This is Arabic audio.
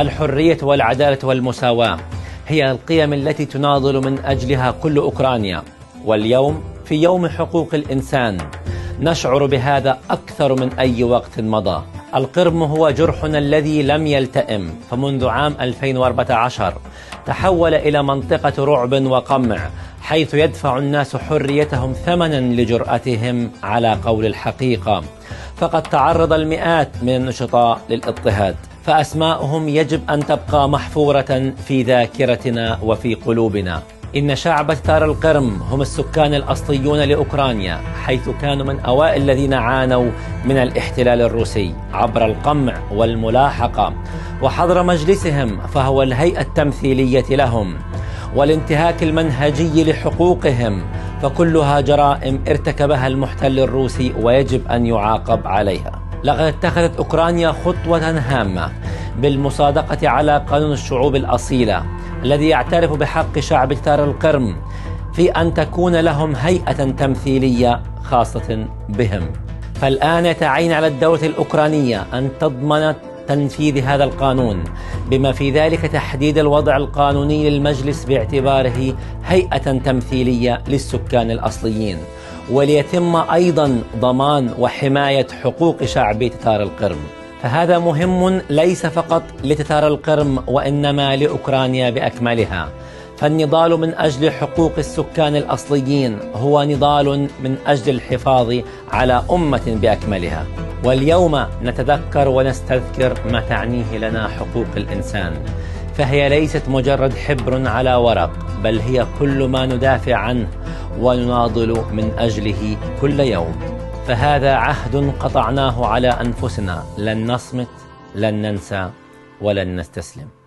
الحرية والعدالة والمساواة هي القيم التي تناضل من أجلها كل أوكرانيا، واليوم في يوم حقوق الإنسان نشعر بهذا أكثر من أي وقت مضى. القرم هو جرحنا الذي لم يلتئم، فمنذ عام 2014 تحول إلى منطقة رعب وقمع، حيث يدفع الناس حريتهم ثمنا لجرأتهم على قول الحقيقة. فقد تعرض المئات من النشطاء للاضطهاد، فأسماؤهم يجب أن تبقى محفورة في ذاكرتنا وفي قلوبنا. إن شعب تتار القرم هم السكان الأصليون لأوكرانيا، حيث كانوا من أوائل الذين عانوا من الاحتلال الروسي عبر القمع والملاحقة، وحضر مجلسهم فهو الهيئة التمثيلية لهم، والانتهاك المنهجي لحقوقهم، فكلها جرائم ارتكبها المحتل الروسي ويجب أن يعاقب عليها. لقد اتخذت أوكرانيا خطوة هامة بالمصادقة على قانون الشعوب الأصيلة الذي يعترف بحق شعب تتار القرم في أن تكون لهم هيئة تمثيلية خاصة بهم. فالآن يتعين على الدولة الأوكرانية أن تضمن تنفيذ هذا القانون، بما في ذلك تحديد الوضع القانوني للمجلس باعتباره هيئة تمثيلية للسكان الأصليين، وليتم أيضا ضمان وحماية حقوق شعب تتار القرم. فهذا مهم ليس فقط لتتار القرم وإنما لأوكرانيا بأكملها، فالنضال من أجل حقوق السكان الأصليين هو نضال من أجل الحفاظ على أمة بأكملها. واليوم نتذكر ونستذكر ما تعنيه لنا حقوق الإنسان، فهي ليست مجرد حبر على ورق، بل هي كل ما ندافع عنه ونناضل من أجله كل يوم. فهذا عهد قطعناه على أنفسنا، لن نصمت، لن ننسى، ولن نستسلم.